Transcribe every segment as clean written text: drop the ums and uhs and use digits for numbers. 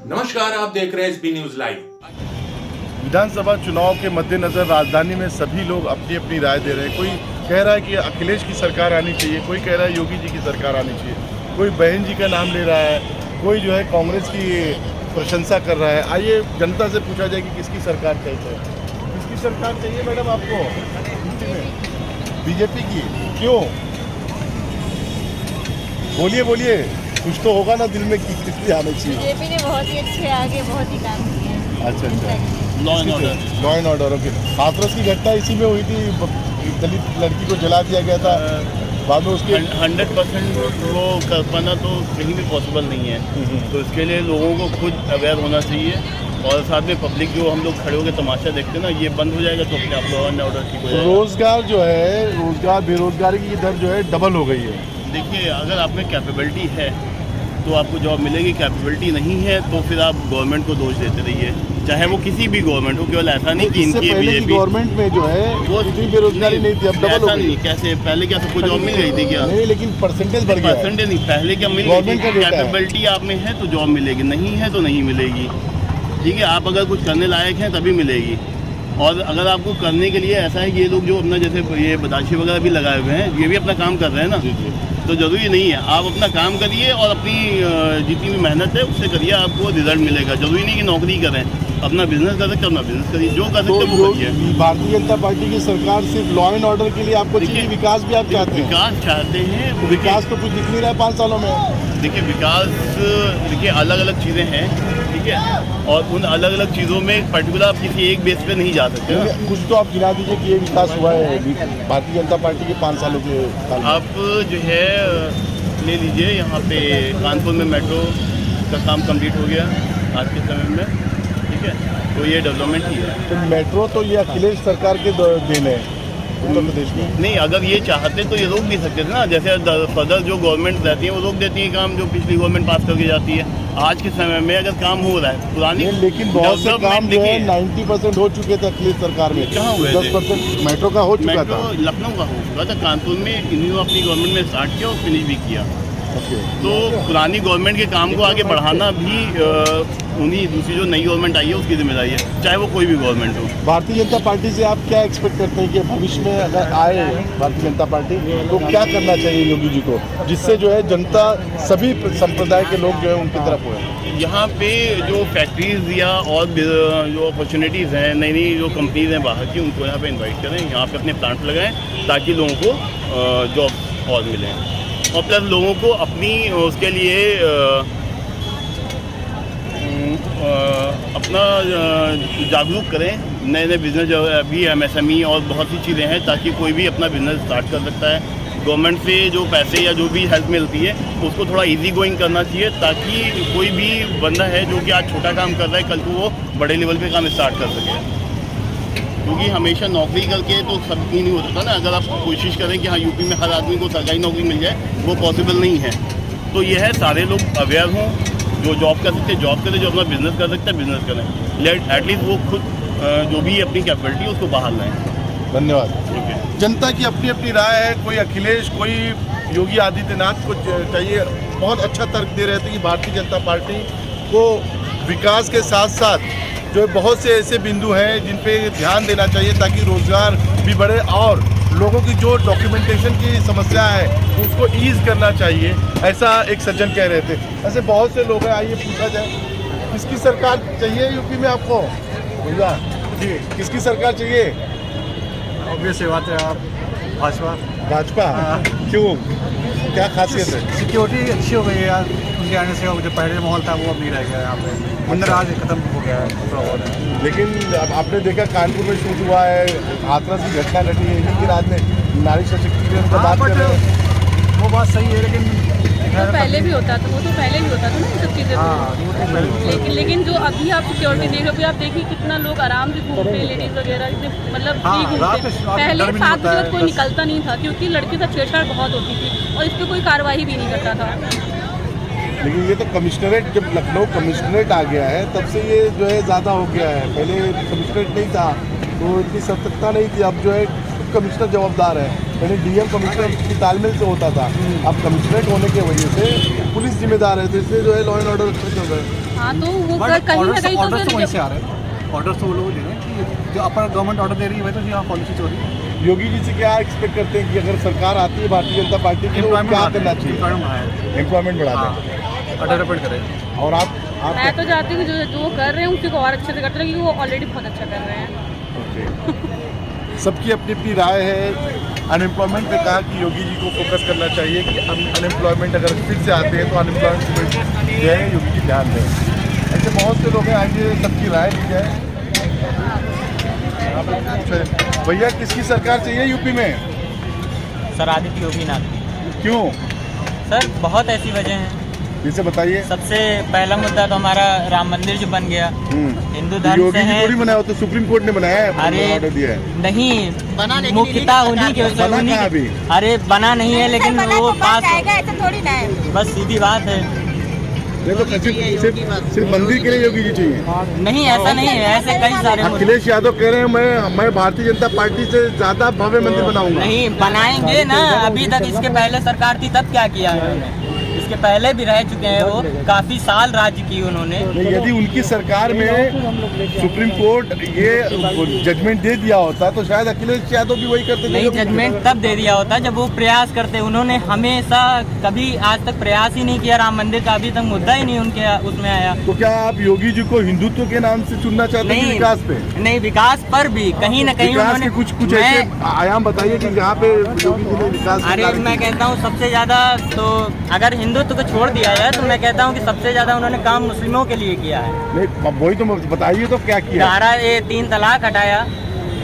नमस्कार, आप देख रहे हैं एसबी न्यूज लाइव। विधानसभा चुनाव के मद्देनजर राजधानी में सभी लोग अपनी अपनी राय दे रहे हैं। कोई कह रहा है कि अखिलेश की सरकार आनी चाहिए, कोई कह रहा है योगी जी की सरकार आनी चाहिए, कोई बहन जी का नाम ले रहा है, कोई जो है कांग्रेस की प्रशंसा कर रहा है। आइए जनता से पूछा जाए कि किसकी सरकार चाहिए। किसकी सरकार चाहिए मैडम आपको? बीजेपी की? क्यों? बोलिए बोलिए, कुछ तो होगा ना दिल में कि किसकी आनी चाहिए। बीजेपी ने बहुत ही अच्छे आगे बहुत ही काम किए हैं। अच्छा, law and order. Okay, Hathras की घटना इसी में हुई थी, दलित लड़की को जला दिया गया था, बाद में उसके 100% वो कर पाना तो कहीं भी पॉसिबल नहीं है। तो इसके लिए लोगों को खुद अवेयर होना चाहिए और साथ में पब्लिक जो हम लोग खड़े होकर तमाशा देखते हैं ना, ये बंद हो जाएगा तो अपने आप लॉ एंड ऑर्डर ठीक हो जाएगा। रोजगार जो है, रोजगार बेरोजगारी की दर जो है डबल हो गई है। देखिए, अगर आप में कैपेबिलिटी है तो आपको जॉब मिलेगी, कैपेबिलिटी नहीं है तो फिर आप गवर्नमेंट को दोष देते रहिए, चाहे वो किसी भी गवर्नमेंट हो। केवल ऐसा नहीं कि इनकी बीजेपी गवर्नमेंट में जो है वो इतनी बेरोजगारी नहीं थी, अब डबल हो गई। कैसे? पहले क्या सबको जॉब मिल गई थी क्या? नहीं, लेकिन परसेंटेज बढ़ गया। परसेंटेज नहीं, पहले क्या मिल गई थी? कैपेबिलिटी आप में है तो जॉब मिलेगी, नहीं है तो नहीं मिलेगी। ठीक है, आप अगर कुछ करने लायक हैं तभी मिलेगी। और अगर आपको करने के लिए ऐसा है कि ये लोग जो अपना जैसे ये बताशी वगैरह भी लगाए हुए हैं, ये भी अपना काम कर रहे हैं ना, तो ज़रूरी नहीं है। आप अपना काम करिए और अपनी जितनी भी मेहनत है उससे करिए, आपको रिजल्ट मिलेगा। जरूरी नहीं कि नौकरी करें, अपना बिजनेस कर सकते अपना बिजनेस करिए, जो कर सकते वो करिए। भारतीय जनता पार्टी की सरकार सिर्फ लॉ एंड ऑर्डर के लिए आपको चाहिए, विकास भी आप चाहते हैं? विकास चाहते हैं, विकास तो कुछ दिख नहीं रहा है 5 सालों में। देखिए, विकास देखिए अलग अलग चीज़ें हैं, ठीक है, और उन अलग अलग चीज़ों में पर्टिकुलर आप किसी एक बेस पे नहीं जा सकते ना। कुछ तो आप गिना दीजिए कि ये विकास हुआ है भारतीय जनता पार्टी के 5 सालों के साल में। आप जो है ले लीजिए, यहाँ पे कानपुर में मेट्रो का काम कंप्लीट हो गया आज के समय में, ठीक है, तो ये डेवलपमेंट ही है। तो मेट्रो तो ये अखिलेश सरकार के देन है उत्तर प्रदेश में। नहीं, अगर ये चाहते तो ये रोक नहीं सकते थे ना। जैसे फर्दर जो गवर्नमेंट रहती है वो रोक देती है काम जो पिछली गवर्नमेंट पास करके जाती है। आज के समय में अगर काम हो रहा है पुरानी, लेकिन बहुत से काम जो है 90% हो चुके थे अखिलेश सरकार में। कहाँ हुए? 10% मेट्रो का हो चुका था। लखनऊ का हो चुका था, कानपुर में इन्होंने अपनी गवर्नमेंट में स्टार्ट किया और फिनिश भी किया। तो पुरानी गवर्नमेंट के काम को आगे बढ़ाना भी उन्हीं दूसरी जो नई गवर्नमेंट आई है उसकी जिम्मेदारी है, चाहे वो कोई भी गवर्नमेंट हो। भारतीय जनता पार्टी से आप क्या एक्सपेक्ट करते हैं कि भविष्य में अगर आए भारतीय जनता पार्टी तो क्या करना चाहिए योगी जी को, जिससे जो है जनता सभी संप्रदाय के लोग जो है उनकी तरफ हुए? यहाँ पे जो फैक्ट्रीज या और जो अपॉर्चुनिटीज़ हैं, नई नई जो कंपनीज हैं बाहर की, उनको यहाँ पे इन्वाइट करें, यहाँ पे अपने प्लांट लगाएं ताकि लोगों को जॉब और मिलें। और प्लस लोगों को अपनी उसके लिए अपना जागरूक करें। नए नए बिजनेस जो अभी MSME और बहुत सी चीज़ें हैं ताकि कोई भी अपना बिजनेस स्टार्ट कर सकता है। गवर्नमेंट से जो पैसे या जो भी हेल्प मिलती है उसको थोड़ा इजी गोइंग करना चाहिए ताकि कोई भी बंदा है जो कि आज छोटा काम कर रहा है कल को वो बड़े लेवल पे काम स्टार्ट कर सके। क्योंकि हमेशा नौकरी करके तो सब ही नहीं हो सकता ना। अगर आप कोशिश करें कि हाँ यूपी में हर आदमी को सरकारी नौकरी मिल जाए, वो पॉसिबल नहीं है। तो ये है सारे लोग अवेयर हों, जो जॉब कर सकते हैं जॉब करें, जो अपना बिजनेस कर सकते हैं बिजनेस करें, एटलीस्ट वो खुद जो भी अपनी कैपेबिलिटी है उसको बाहर लाएँ। धन्यवाद। जनता की अपनी अपनी राय है, कोई अखिलेश, कोई योगी आदित्यनाथ को चाहिए। बहुत अच्छा तर्क दे रहे थे कि भारतीय जनता पार्टी को विकास के साथ साथ जो बहुत से ऐसे बिंदु हैं जिन पे ध्यान देना चाहिए ताकि रोजगार भी बढ़े और लोगों की जो डॉक्यूमेंटेशन की समस्या है उसको ईज करना चाहिए, ऐसा एक सज्जन कह रहे थे। ऐसे बहुत से लोग हैं, आइए पूछा जाए किसकी सरकार चाहिए यूपी में आपको? भैया जी, किसकी सरकार चाहिए? ऑब्वियस बात है, आप भाजपा? क्यों, क्या खासियत है? सिक्योरिटी अच्छी हो गई है यार, उनके आने से जो पहले माहौल था वो अब नहीं रह गया यहाँ पे। मंदिर आज खत्म हो गया है। लेकिन अब आपने देखा कानपुर में शूट हुआ है, हाथरस की घटना घटी है, इन्हीं के राज में नारी सशक्तिकरण का बात कर रहे हैं। वो बात सही है, लेकिन वो पहले भी होता था, वो तो पहले भी होता था ना ये सब चीज़ें। लेकिन जो अभी आप सिक्योरिटी देख रहे हो, आप देखिए कितना लोग आराम से घूमते हैं, लेडीज वगैरह मतलब फ्री घूमते हैं। पहले 7 बजे कोई निकलता नहीं था क्योंकि लड़के से छेड़छाड़ बहुत होती थी और इस पर कोई कार्रवाई भी नहीं करता था। लेकिन ये तो कमिश्नरेट, जब लखनऊ कमिश्नरेट आ गया है तब से ये जो है ज़्यादा हो गया है। पहले कमिश्नरेट नहीं था तो इतनी सतर्कता नहीं थी, अब जो है कमिश्नर जवाबदार है। पहले डीएम कमिश्नर की तालमेल से होता था, अब कमिश्नरेट होने की वजह से पुलिस जिम्मेदार है, तो इसलिए जो है लॉ एंड ऑर्डर अच्छा चल रहा है। हाँ, तो वो कहीं ना कहीं तो ऑर्डर तो वहीं से फिर आ रहे हैं, ऑर्डर तो वो लोग दे रहे हैं कि जो अपर गवर्नमेंट ऑर्डर दे रही है वही तो यहाँ पॉलिसी चल रही है। योगी जी से क्या एक्सपेक्ट करते हैं कि अगर सरकार आती है भारतीय जनता पार्टी की तो क्या करना चाहिए? एम्प्लॉयमेंट बढ़ाना है, डेवलपमेंट करें। और आप मैं तो चाहती हूँ जो वो कर रहे हैं उसी को और अच्छे से करते रहे, क्योंकि वो ऑलरेडी बहुत अच्छा कर रहे हैं। सबकी अपनी अपनी राय है। अनएम्प्लॉयमेंट पे कहा कि योगी जी को फोकस करना चाहिए कि अनएम्प्लॉयमेंट अगर फिर से आते हैं तो अनएम्प्लॉयमेंट जो है योगी जी ध्यान दें। ऐसे बहुत से लोग हैं, आइए सबकी राय ली जाए। भैया किसकी सरकार चाहिए यूपी में? सर आदित्य योगी नाथ। क्यों? सर बहुत ऐसी वजह हैं। जैसे बताइए। सबसे पहला मुद्दा तो हमारा राम मंदिर जो बन गया, हिंदू धर्म योगी से जी है। थोड़ी बनाया, तो सुप्रीम कोर्ट ने बनाया है, अरे ऑर्डर दिया है। नहीं, मुख्यता उन्हीं के बना कहाँ अभी? अरे बना नहीं है, लेकिन वो पास ऐसा थोड़ी ना है। बस सीधी बात है। देखो सिर्फ मंदिर के लिए योगी जी चाहिए? नहीं, ऐसा नहीं है, ऐसे कई सारे मुद्दे। अखिलेश यादव कह रहे हैं मैं भारतीय जनता पार्टी से ज्यादा भव्य मंदिर बनाऊंगा। नहीं बनाएंगे ना, अभी तक इसके पहले सरकार थी तब क्या किया उन्होंने? इसके पहले भी रह चुके हैं, वो काफी साल राज्य की उन्होंने। यदि उनकी सरकार में सुप्रीम कोर्ट ये जजमेंट दे दिया होता तो शायद अखिलेश यादव भी वही करते। नहीं, जजमेंट तब दे दिया होता जब वो प्रयास करते। उन्होंने हमेशा कभी आज तक प्रयास ही नहीं किया राम मंदिर का, अभी तक मुद्दा ही नहीं उनके उसमें आया। तो क्या आप योगी जी को हिंदुत्व के नाम से चुनना चाहते हैं विकास पे? नहीं, विकास पर भी कहीं न कहीं विकास उन्होंने के कुछ ऐसे आयाम बताइए कि जहाँ पे योगी जी ने विकास। अरे मैं कहता हूँ सबसे ज्यादा तो अगर हिंदुत्व को छोड़ दिया जाए तो मैं कहता हूँ कि सबसे ज्यादा उन्होंने काम मुस्लिमों के लिए किया है। नहीं वही तो बताइए तो क्या किया? 3 तलाक हटाया।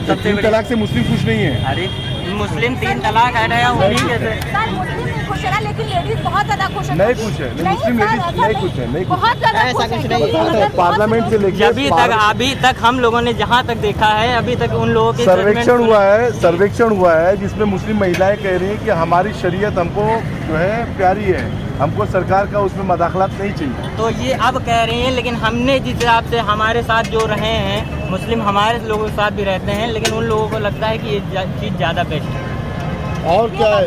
तो 3 तलाक से मुस्लिम खुश नहीं है? अरे मुस्लिम 3 तलाक हटाया उन्हीं के से। खुश है, लेकिन लेडीज बहुत ज्यादा खुश है। नहीं खुश है, मुस्लिम लेडीज नहीं खुश है, नहीं बहुत ज्यादा ऐसा कुछ नहीं है। पार्लियामेंट से लेकर अभी तक हम लोगों ने जहाँ तक देखा है, अभी तक उन लोगों के सर्वेक्षण हुआ है जिसमें मुस्लिम महिलाएं कह रही हैं कि हमारी शरीयत हमको जो है प्यारी है, हमको सरकार का उसमें मदाखलत नहीं चाहिए। तो ये अब कह रही हैं, लेकिन हमने जिस हिसाब से हमारे साथ जो रहे हैं मुस्लिम, हमारे लोगों के साथ भी रहते हैं, लेकिन उन लोगों को लगता है कि ये चीज़ ज़्यादा बेस्ट है। और क्या है?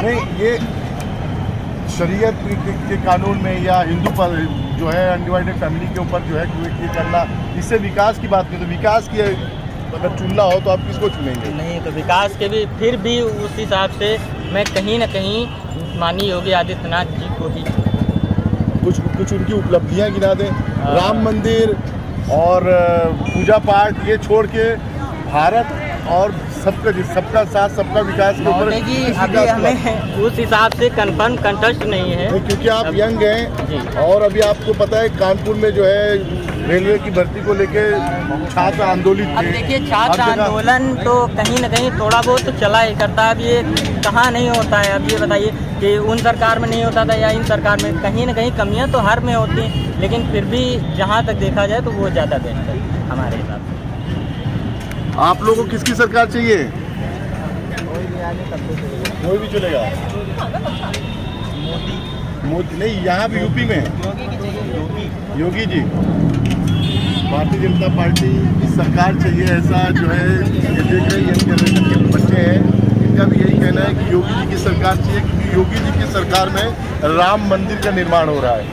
नहीं, ये शरीयत के कानून में या हिंदू पर जो है अनडिवाइडेड फैमिली के ऊपर जो है ये करना, इससे विकास की बात करें तो विकास की अगर चुनना हो तो आप किसको चुनेंगे? नहीं, तो विकास के भी फिर भी उस हिसाब से मैं कहीं ना कहीं माननीय योगी आदित्यनाथ जी को ही कुछ उनकी उपलब्धियां गिना दें। राम मंदिर और पूजा पाठ ये छोड़ के भारत और सबका साथ सबका विकास के ऊपर अभी हमें उस हिसाब से कंफर्म कंटेस्ट नहीं है, क्योंकि आप यंग हैं और अभी आपको पता है कानपुर में जो है रेलवे की भर्ती को लेके छात्र आंदोलित अब देखिए छात्र आंदोलन तो कहीं ना कहीं थोड़ा बहुत तो चला ही करता है। अब ये कहाँ नहीं होता है? अब ये बताइए कि उन सरकार में नहीं होता था या इन सरकार में, कहीं ना कहीं कमियाँ तो हर में होती हैं, लेकिन फिर भी जहाँ तक देखा जाए तो वो ज़्यादा बेस्ट है हमारे हिसाब से। आप लोगों को किसकी सरकार चाहिए? कोई भी चलेगा। मोदी नहीं, यहाँ भी यूपी में योगी जी भारतीय जनता पार्टी की सरकार चाहिए, ऐसा जो है ये देख रहे यंग जनरेशन के बच्चे हैं, इनका भी यही कहना है कि योगी जी की सरकार चाहिए, क्योंकि योगी जी की सरकार में राम मंदिर का निर्माण हो रहा है।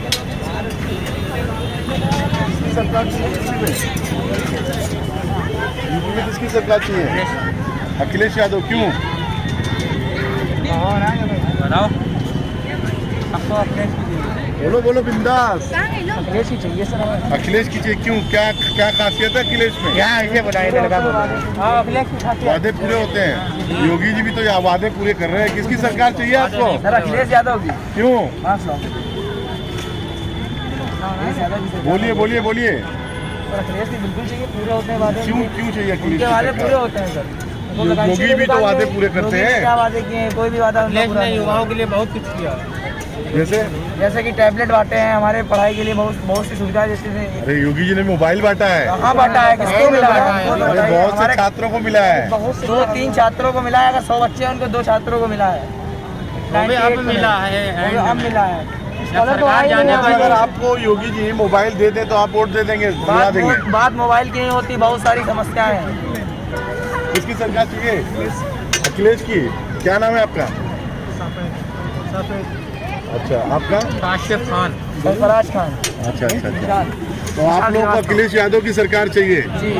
किसकी सरकार चाहिए यूपी में? किसकी सरकार चाहिए? अखिलेश यादव। क्यों? बोलो बोलो बिंदास। अखिलेश ही चाहिए सर। अखिलेश की चाहिए। क्यों? क्या खासियत है अखिलेश में? क्या ये बताइए अखिलेश की खासियत? वादे पूरे होते हैं। योगी जी भी तो वादे पूरे कर रहे हैं। किसकी सरकार चाहिए आपको? सर अखिलेश यादव की। क्यों? बोलिए बोलिए बोलिए। अखिलेश की बिल्कुल चाहिए, पूरे होते हैं वादे। क्यों चाहिए अखिलेश? वादे पूरे होते हैं सर। योगी भी तो वादे पूरे करते हैं। क्या वादे किए? कोई भी वादा नहीं। युवाओं के लिए बहुत कुछ किया, जैसे कि टैबलेट बांटे हैं, हमारे पढ़ाई के लिए बहुत सी सुविधा। जैसे अरे योगी जी ने मोबाइल बांटा है। कहाँ बांटा है? किसको मिला है? अरे बहुत से छात्रों को मिला है। 2-3 छात्रों को मिला है। अगर 100 बच्चे हैं उनको 2 छात्रों को मिला है। अब मिला है। अगर आपको योगी जी मोबाइल दे दें तो आप वोट दे देंगे? बात मोबाइल की नहीं होती, बहुत सारी समस्याएं हैं। किसकी सरकार चाहिए? अखिलेश की। क्या नाम है आपका? अच्छा, आपका? काशिफ खान, सरफराज खान। अच्छा अच्छा अच्छा। तो आप लोग को अखिलेश यादव की सरकार चाहिए जी।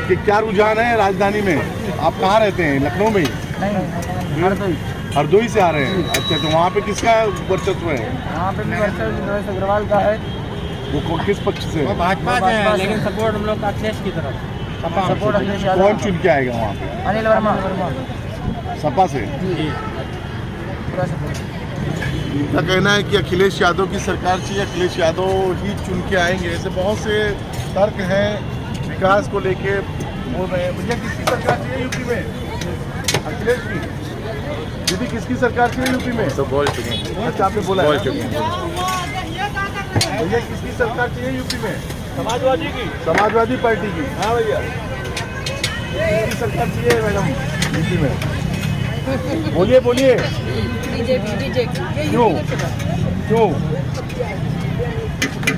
कि क्या रुझान है राजधानी में? आप कहाँ रहते हैं? लखनऊ में ही? नहीं, हरदोई से आ रहे हैं। अच्छा, तो वहाँ पे किसका वर्चस्व है? वहाँ पे भी वर्चस्व नरेश अग्रवाल का है। वो किस पक्ष से? भाजपा से है, लेकिन सपोर्ट हम लोग का अखिलेश की तरफ। सपोर्ट अखिलेश यादव। कौन चुन के आएगा वहाँ पे? अनिल वर्मा। सपा से? पूरा सपोर्ट। इनका कहना है कि अखिलेश यादव की सरकार चाहिए, अखिलेश यादव ही चुन के आएंगे। ऐसे बहुत से तर्क हैं विकास को लेके बोल रहे हैं। भैया किसकी सरकार चाहिए यूपी में? अखिलेश की? दीदी किसकी सरकार चाहिए यूपी में? तो बोल चुके हैं। अच्छा, आपने बोला बोल है। चुके हैं। भैया किसकी सरकार चाहिए यूपी में? समाजवादी की। समाजवादी पार्टी की? हाँ भैया। किसकी सरकार चाहिए मैडम यूपी में? बोलिए बोलिए। बीजेपी। क्यों क्यों?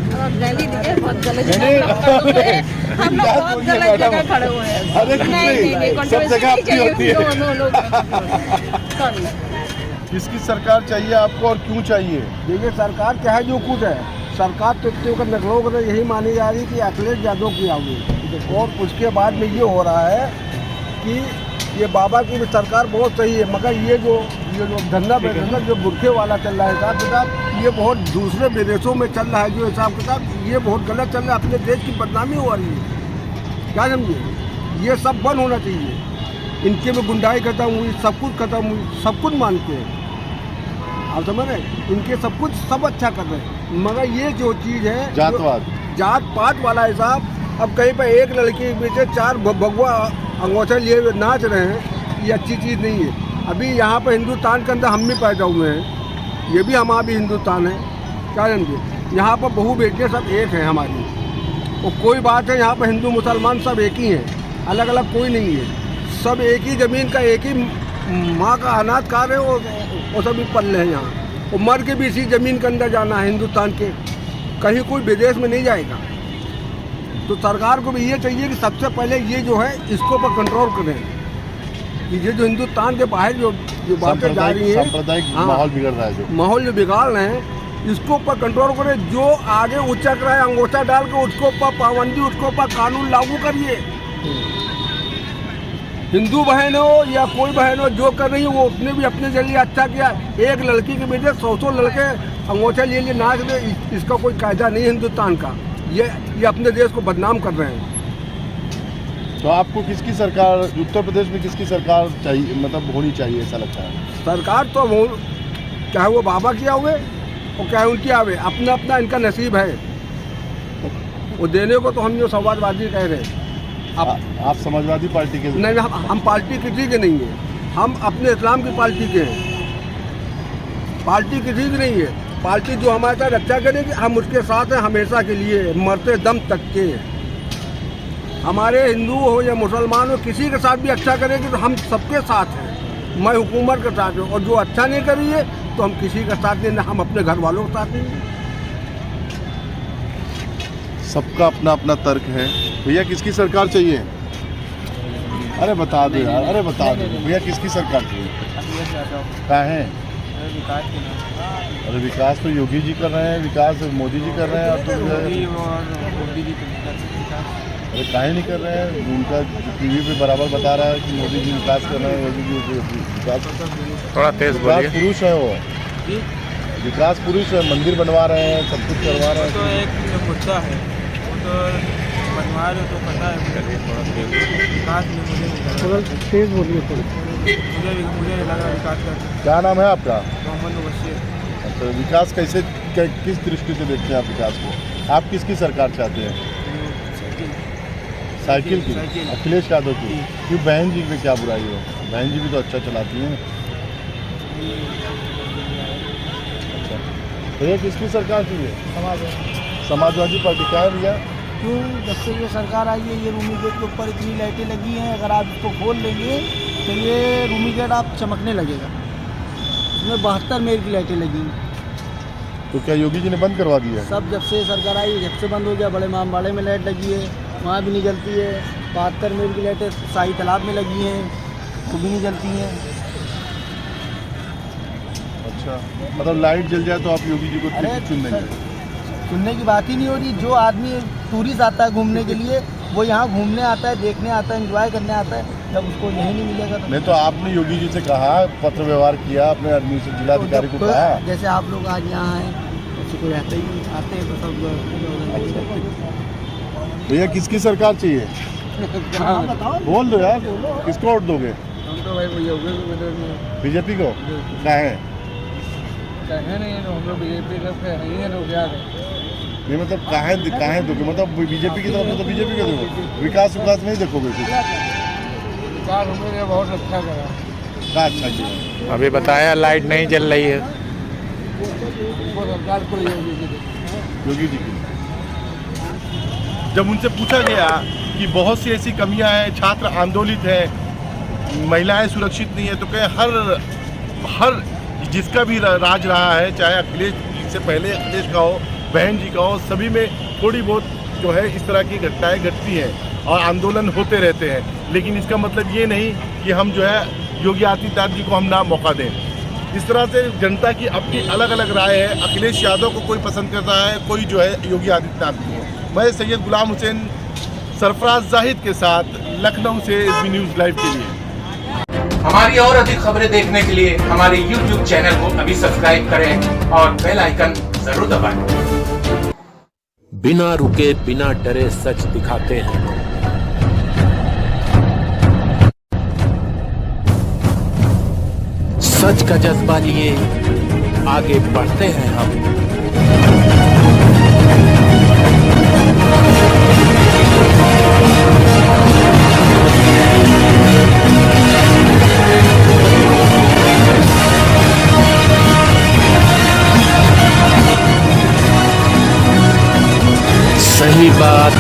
बहुत गलत नहीं, हम लोग बहुत गलत जगह खड़े हुए हैं। अरे कुछ नहीं, सब जगह आपकी होती है। सॉरी। किसकी सरकार चाहिए आपको और क्यों चाहिए? देखिए, सरकार चाहे जो कुछ है, सरकार तो नकलों को यही मानी जा रही कि अखिलेश यादव की आगे। और उसके बाद में ये हो रहा है कि ये बाबा की भी सरकार बहुत सही है, मगर ये जो धंधा बेचना जो बुरखे वाला चल रहा है हिसाब किताब, ये बहुत दूसरे विदेशों में चल रहा है जो हिसाब किताब, ये बहुत गलत चल रहा है। अपने देश की बदनामी हो रही है, क्या समझिए? ये सब बंद होना चाहिए। इनके में गुंडाई खत्म हुई, सब कुछ खत्म हुई, सब कुछ मानते हैं, आप समझ रहे हैं? इनके सब कुछ सब अच्छा कर रहे हैं, मगर ये जो चीज़ है जात पात वाला हिसाब, अब कहीं पर एक लड़की के पीछे 4 भगवा अंगूठा लिए हुए नाच रहे हैं, ये अच्छी चीज़ नहीं है। अभी यहाँ पर हिंदुस्तान के अंदर हम भी पैदा हुए हैं, ये भी हमारा भी हिंदुस्तान है, क्या समझे? यहाँ पर बहू बेटियाँ सब एक हैं हमारी, और कोई बात है यहाँ पर हिंदू मुसलमान सब एक ही हैं, अलग अलग कोई नहीं है। सब एक ही ज़मीन का, एक ही माँ का अनाथ कार्य है, और सभी पल रहे हैं यहाँ, और मर के भी इसी ज़मीन के अंदर जाना है हिंदुस्तान के, कहीं कोई विदेश में नहीं जाएगा। तो सरकार को भी ये चाहिए कि सबसे पहले ये जो है इसको पर कंट्रोल करें, कि ये जो हिंदुस्तान के बाहर जो बातें जा रही हैं, सांप्रदायिक माहौल बिगड़ रहा है, जो माहौल जो बिगाड़ रहे हैं, इसको ऊपर कंट्रोल करें। जो आगे उचक रहा है अंगूठा डाल के, उसको ऊपर पाबंदी, उसको ऊपर कानून लागू करिए। हिंदू बहन हो या कोई बहन हो, जो कर रही है वो उसने भी अपने जरिए अच्छा किया। एक लड़की के बेटे 100 लड़के अंगूठा लिए नाच रहे, इसका कोई कायदा नहीं हिंदुस्तान का। ये अपने देश को बदनाम कर रहे हैं। तो आपको किसकी सरकार, उत्तर प्रदेश में किसकी सरकार चाहिए, मतलब होनी चाहिए ऐसा लगता है? सरकार तो वो चाहे वो बाबा की आवे और चाहे उनकी आवे, अपना अपना इनका नसीब है, वो देने को तो हम जो समाजवादी कह रहे हैं। आप समाजवादी पार्टी के? नहीं, हम पार्टी किसी के नहीं है, हम अपने इस्लाम की पार्टी के हैं। पार्टी किसी की नहीं है, पार्टी जो हमारे साथ रक्षा करेगी हम उसके साथ हैं हमेशा के लिए, मरते दम तक के। हमारे हिंदू हो या मुसलमान हो, किसी के साथ भी अच्छा करेगी तो हम सबके साथ हैं। मैं हुकूमत के साथ हूँ, और जो अच्छा नहीं करी है तो हम किसी के साथ नहीं, हम अपने घर वालों के साथ नहीं। सबका अपना अपना तर्क है। भैया किसकी सरकार चाहिए? अरे बता दो यार, अरे बता दो भैया किसकी सरकार चाहिए? क्या है? अरे विकास तो योगी जी कर रहे हैं, विकास मोदी जी कर रहे हैं, और तो अरे काहे नहीं कर रहे हैं? उनका टीवी पे बराबर बता रहा है कि मोदी जी विकास कर रहे हैं, मोदी जी विकास, थोड़ा तेज बोलिए। पुरुष है वो, विकास पुरुष है, मंदिर बनवा रहे हैं, सब कुछ करवा रहे हैं। तो एक मुद्दा है, वो तो बनवा रहे तो पता है, विकास में मुझे तेज बोलिए, मुझे लगा विकास का। क्या नाम है आपका? मोहम्मद बशीर। अच्छा, विकास कैसे किस दृष्टि से देखते हैं आप विकास को? आप किसकी सरकार चाहते हैं? साइकिल की? अखिलेश यादव की? क्यों? बहन जी में क्या बुराई हो? बहन जी भी तो अच्छा चलाती हैं। अच्छा, तो ये किसकी सरकार चाहिए? समाजवादी पार्टी। क्या है भैया? क्यों? जब से ये सरकार आई है, ये रूमी गेट के ऊपर इतनी लाइटें लगी हैं, अगर आप इसको खोल लेंगे तो ये रूमी गेट आप चमकने लगेगा। इसमें 72 मेल की लाइटें लगी हैं। तो क्या योगी जी ने बंद करवा दिया? सब जब से सरकार आई जब से बंद हो गया। बड़े मामबाड़े में लाइट लगी है, वहाँ भी नहीं जलती है। 72 मेल की लाइटें शाही तालाब में लगी हैं, वो भी नहीं जलती हैं। अच्छा, मतलब लाइट जल जाए तो आप योगी जी को चुन देंगे? सुनने की बात ही नहीं हो रही। जो आदमी टूरिस्ट आता है घूमने के लिए, वो यहाँ घूमने आता है, देखने आता है, एंजॉय करने आता है, जब उसको यही नहीं मिलेगा तो नहीं तो आपने योगी जी से कहा, पत्र व्यवहार किया, अपने एडमिनिस्ट्रेटिव जिलाधिकारी को कहा? जैसे आप लोग आज यहाँ आए, उससे कोई रहता ही नहीं, आते हैं तो सब। भैया किसकी सरकार चाहिए? बोल दो यार, किसको वोट दोगे? हम तो भाई बीजेपी को? क्या है नहीं, हम लोग बीजेपी का लोग क्या ये मतलब कहाँ दोगे? मतलब बीजेपी की तरफ तो बीजेपी के दोगे, विकास नहीं देखोगे कुछ? विकास हमने बहुत अच्छा करा। क्या अच्छा किया? अभी बताया लाइट नहीं जल रही है। वो सरकार को योगी जी की। जब उनसे पूछा गया कि बहुत सी ऐसी कमियां हैं, छात्र आंदोलित हैं, महिलाएं सुरक्षित नहीं है, तो कहे हर जिसका भी राज रहा है, चाहे अखिलेश से पहले अखिलेश का हो, बहन जी का हो, सभी में थोड़ी बहुत जो है इस तरह की घटनाएं घटती हैं और आंदोलन होते रहते हैं। लेकिन इसका मतलब ये नहीं कि हम जो है योगी आदित्यनाथ जी को हम ना मौका दें। इस तरह से जनता की अपनी अलग अलग राय है। अखिलेश यादव को कोई पसंद करता है, कोई जो है योगी आदित्यनाथ को। मैं सैयद गुलाम हुसैन सरफराज जाहिद के साथ लखनऊ से SB न्यूज़ लाइव के लिए। हमारी और अधिक खबरें देखने के लिए हमारे YouTube चैनल को अभी सब्सक्राइब करें और बेल आइकन जरूर दबाएं। बिना रुके बिना डरे सच दिखाते हैं। सच का जज्बा लिए आगे बढ़ते हैं हम। सही बात